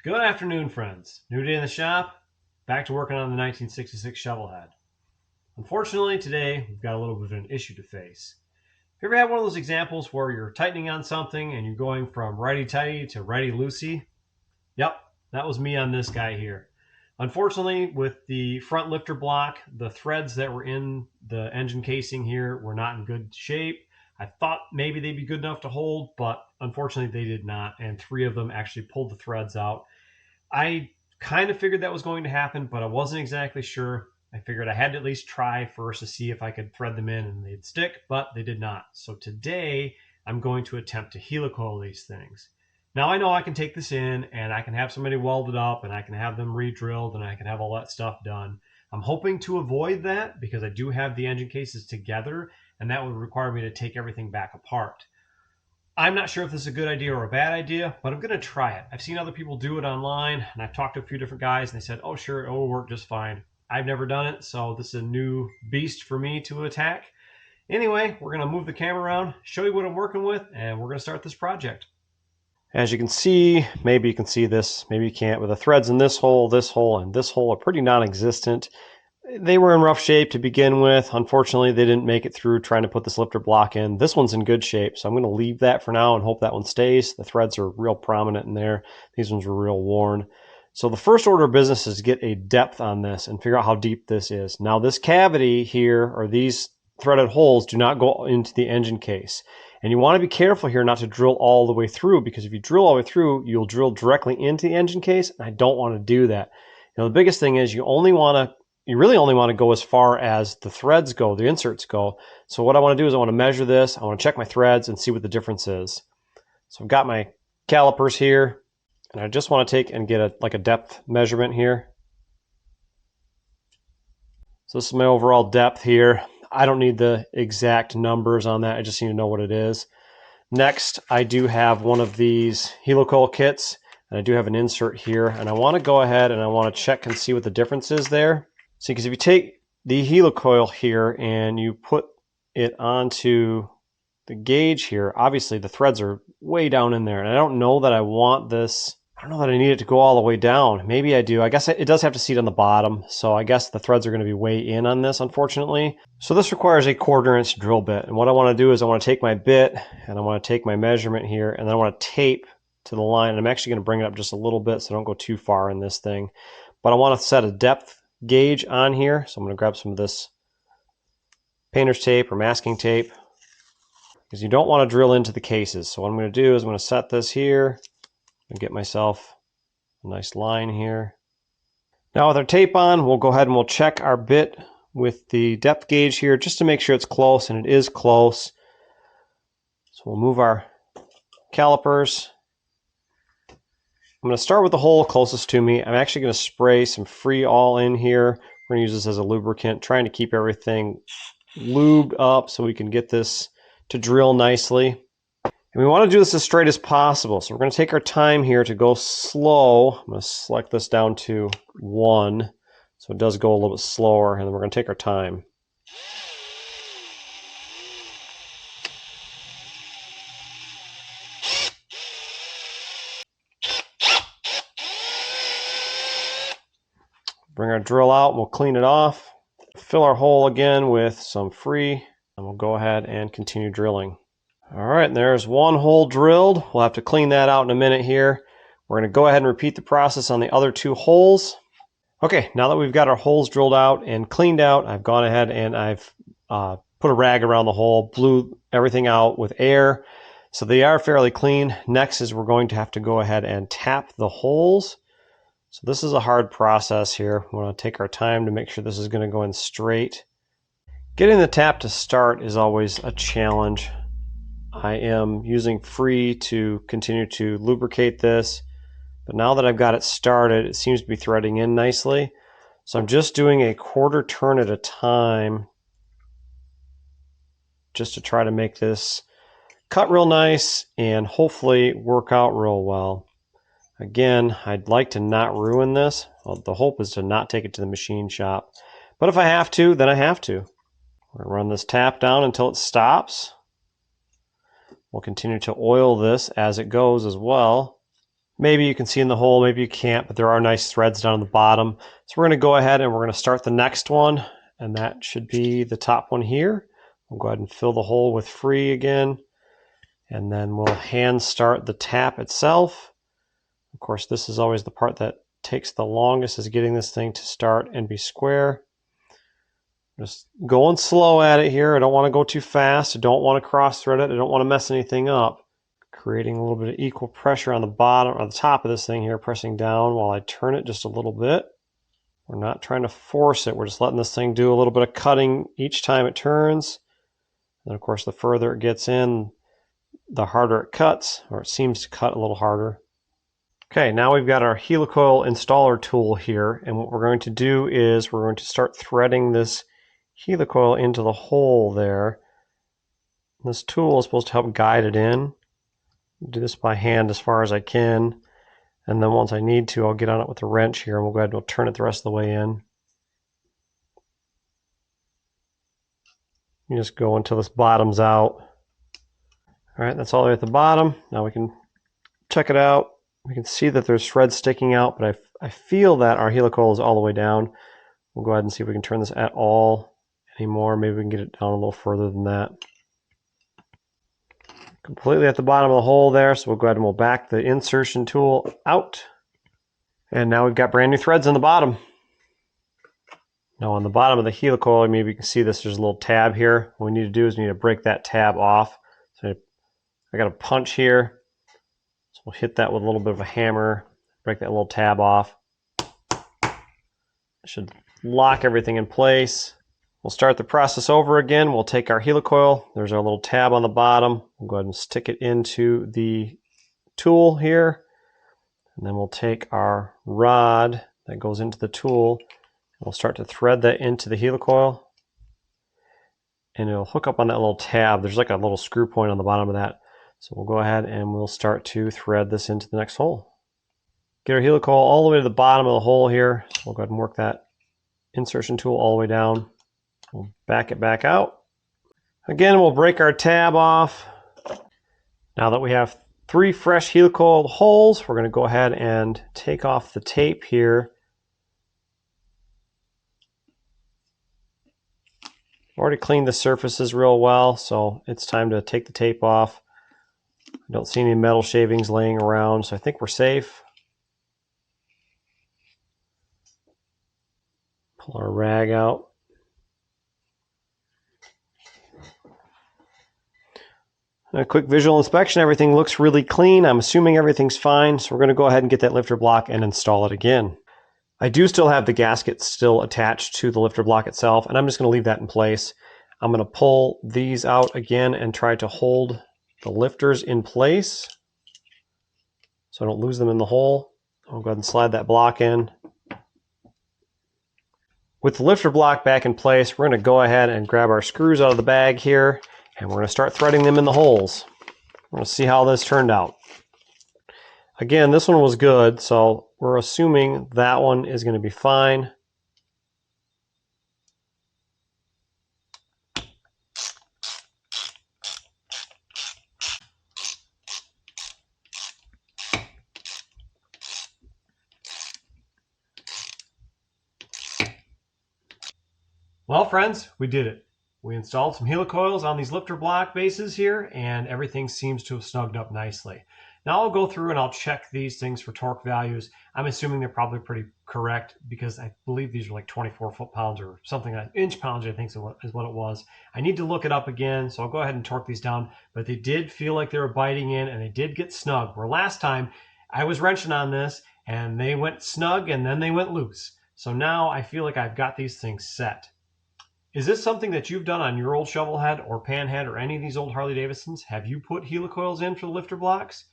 Good afternoon, friends. New day in the shop. Back to working on the 1966 Shovelhead. Unfortunately, today we've got a little bit of an issue to face. Have you ever had one of those examples where you're tightening on something and you're going from righty-tighty to righty-loosey? Yep, that was me on this guy here. Unfortunately, with the front lifter block, the threads that were in the engine casing here were not in good shape. I thought maybe they'd be good enough to hold, but unfortunately they did not, and 3 of them actually pulled the threads out. I kind of figured that was going to happen, but I wasn't exactly sure. I figured I had to at least try first to see if I could thread them in and they'd stick, but they did not. So today I'm going to attempt to helicoil these things. Now I know I can take this in and I can have somebody welded up and I can have them re-drilled and I can have all that stuff done. I'm hoping to avoid that because I do have the engine cases together and that would require me to take everything back apart. I'm not sure if this is a good idea or a bad idea, but I'm going to try it. I've seen other people do it online, and I've talked to a few different guys, and they said, oh, sure, it will work just fine. I've never done it, so this is a new beast for me to attack. Anyway, we're going to move the camera around, show you what I'm working with, and we're going to start this project. As you can see, maybe you can see this, maybe you can't, but the threads in this hole, and this hole are pretty non-existent. They were in rough shape to begin with. Unfortunately, they didn't make it through trying to put this lifter block in. This one's in good shape, so I'm going to leave that for now and hope that one stays. The threads are real prominent in there. These ones were real worn. So the first order of business is to get a depth on this and figure out how deep this is. Now this cavity here, or these threaded holes, do not go into the engine case. And you want to be careful here not to drill all the way through, because if you drill all the way through, you'll drill directly into the engine case, and I don't want to do that. The biggest thing is you really only want to go as far as the threads go, the inserts go. So what I want to do is I want to measure this. I want to check my threads and see what the difference is. So I've got my calipers here, and I just want to take and get a depth measurement here. So this is my overall depth here. I don't need the exact numbers on that. I just need to know what it is. Next, I do have one of these helicoil kits, and I do have an insert here, and I want to go ahead and I want to check and see what the difference is there. See, because if you take the helicoil here and you put it onto the gauge here, obviously the threads are way down in there. And I don't know that I want this. I don't know that I need it to go all the way down. Maybe I do. I guess it does have to seat on the bottom. So I guess the threads are going to be way in on this, unfortunately. So this requires a 1/4 inch drill bit. And what I want to do is I want to take my bit and I want to take my measurement here and then I want to tape to the line. And I'm actually going to bring it up just a little bit so I don't go too far in this thing. But I want to set a depth gauge on here. So I'm going to grab some of this painter's tape or masking tape, because you don't want to drill into the cases. So what I'm going to do is I'm going to set this here and get myself a nice line here. Now with our tape on, we'll go ahead and we'll check our bit with the depth gauge here just to make sure it's close, and it is close. So we'll move our calipers. I'm going to start with the hole closest to me. I'm actually going to spray some Free All in here. We're going to use this as a lubricant, trying to keep everything lubed up so we can get this to drill nicely. And we want to do this as straight as possible. So we're going to take our time here to go slow. I'm going to select this down to 1. So it does go a little bit slower, and then we're going to take our time. Bring our drill out, and we'll clean it off. Fill our hole again with some Free, and we'll go ahead and continue drilling. All right, and there's one hole drilled. We'll have to clean that out in a minute here. We're going to go ahead and repeat the process on the other 2 holes. Okay, now that we've got our holes drilled out and cleaned out, I've gone ahead and I've put a rag around the hole, blew everything out with air. So they are fairly clean. Next is we're going to have to go ahead and tap the holes. So this is a hard process here. We want to take our time to make sure this is going to go in straight. Getting the tap to start is always a challenge. I am using Free to continue to lubricate this, but now that I've got it started, it seems to be threading in nicely. So I'm just doing a 1/4 turn at a time just to try to make this cut real nice and hopefully work out real well. Again, I'd like to not ruin this. Well, the hope is to not take it to the machine shop. But if I have to, then I have to. We're going to run this tap down until it stops. We'll continue to oil this as it goes as well. Maybe you can see in the hole, maybe you can't, but there are nice threads down the bottom. So we're going to go ahead and we're going to start the next one, and that should be the top one here. We'll go ahead and fill the hole with free again, and then we'll hand start the tap itself. Of course, this is always the part that takes the longest, is getting this thing to start and be square. Just going slow at it here. I don't want to go too fast. I don't want to cross thread it. I don't want to mess anything up. Creating a little bit of equal pressure on the bottom or the top of this thing here, pressing down while I turn it just a little bit. We're not trying to force it. We're just letting this thing do a little bit of cutting each time it turns. And of course, the further it gets in, the harder it cuts, or it seems to cut a little harder. Okay, now we've got our helicoil installer tool here, and what we're going to do is we're going to start threading this helicoil into the hole there. This tool is supposed to help guide it in. Do this by hand as far as I can, and then once I need to, I'll get on it with a wrench here, and we'll go ahead and we'll turn it the rest of the way in. You just go until this bottoms out. All right, that's all the way at the bottom. Now we can check it out. We can see that there's threads sticking out, but I feel that our helicoil is all the way down. We'll go ahead and see if we can turn this at all anymore. Maybe we can get it down a little further than that. Completely at the bottom of the hole there, so we'll go ahead and we'll back the insertion tool out. And now we've got brand new threads on the bottom. Now on the bottom of the helicoil, maybe you can see this, there's a little tab here. What we need to do is we need to break that tab off. So I got a punch here. So we'll hit that with a little bit of a hammer, break that little tab off. It should lock everything in place. We'll start the process over again. We'll take our helicoil. There's our little tab on the bottom. We'll go ahead and stick it into the tool here. And then we'll take our rod that goes into the tool. And we'll start to thread that into the helicoil. And it'll hook up on that little tab. There's like a little screw point on the bottom of that. So we'll go ahead and we'll start to thread this into the next hole. Get our helicoil all the way to the bottom of the hole here. So we'll go ahead and work that insertion tool all the way down. We'll back it back out. Again, we'll break our tab off. Now that we have 3 fresh helicoil holes, we're going to go ahead and take off the tape here. Already cleaned the surfaces real well, so it's time to take the tape off. I don't see any metal shavings laying around, so I think we're safe. Pull our rag out. A quick visual inspection, everything looks really clean. I'm assuming everything's fine, so we're going to go ahead and get that lifter block and install it again. I do still have the gasket still attached to the lifter block itself, and I'm just going to leave that in place. I'm going to pull these out again and try to hold the lifters in place so I don't lose them in the hole. I'll go ahead and slide that block in. With the lifter block back in place, we're going to go ahead and grab our screws out of the bag here, and we're going to start threading them in the holes. We're going to see how this turned out. Again, this one was good, so we're assuming that one is going to be fine. Well, friends, we did it. We installed some helicoils on these lifter block bases here, and everything seems to have snugged up nicely. Now I'll go through and I'll check these things for torque values. I'm assuming they're probably pretty correct because I believe these are like 24 foot-pounds or something like inch-pounds, I think is what it was. I need to look it up again, so I'll go ahead and torque these down. But they did feel like they were biting in, and they did get snug. Where last time I was wrenching on this, and they went snug, and then they went loose. So now I feel like I've got these things set. Is this something that you've done on your old Shovelhead or Panhead or any of these old Harley Davidsons? Have you put helicoils in for the lifter blocks?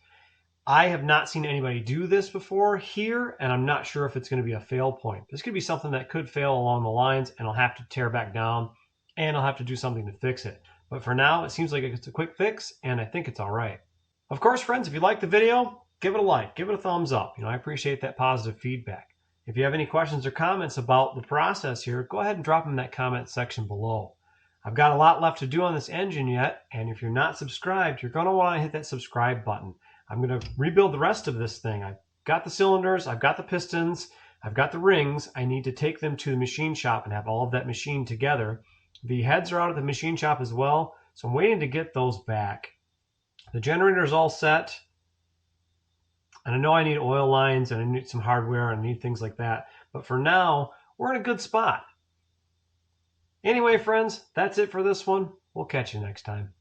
I have not seen anybody do this before here, and I'm not sure if it's going to be a fail point. This could be something that could fail along the lines, and I'll have to tear back down, and I'll have to do something to fix it. But for now, it seems like it's a quick fix, and I think it's all right. Of course, friends, if you like the video, give it a like, give it a thumbs up. I appreciate that positive feedback. If you have any questions or comments about the process here, go ahead and drop them in that comment section below. I've got a lot left to do on this engine yet, and if you're not subscribed, you're going to want to hit that subscribe button. I'm going to rebuild the rest of this thing. I've got the cylinders, I've got the pistons, I've got the rings. I need to take them to the machine shop and have all of that machined together. The heads are out at the machine shop as well, so I'm waiting to get those back. The generator is all set, and I know I need oil lines and I need some hardware and I need things like that, but for now, we're in a good spot. Anyway, friends, that's it for this one. We'll catch you next time.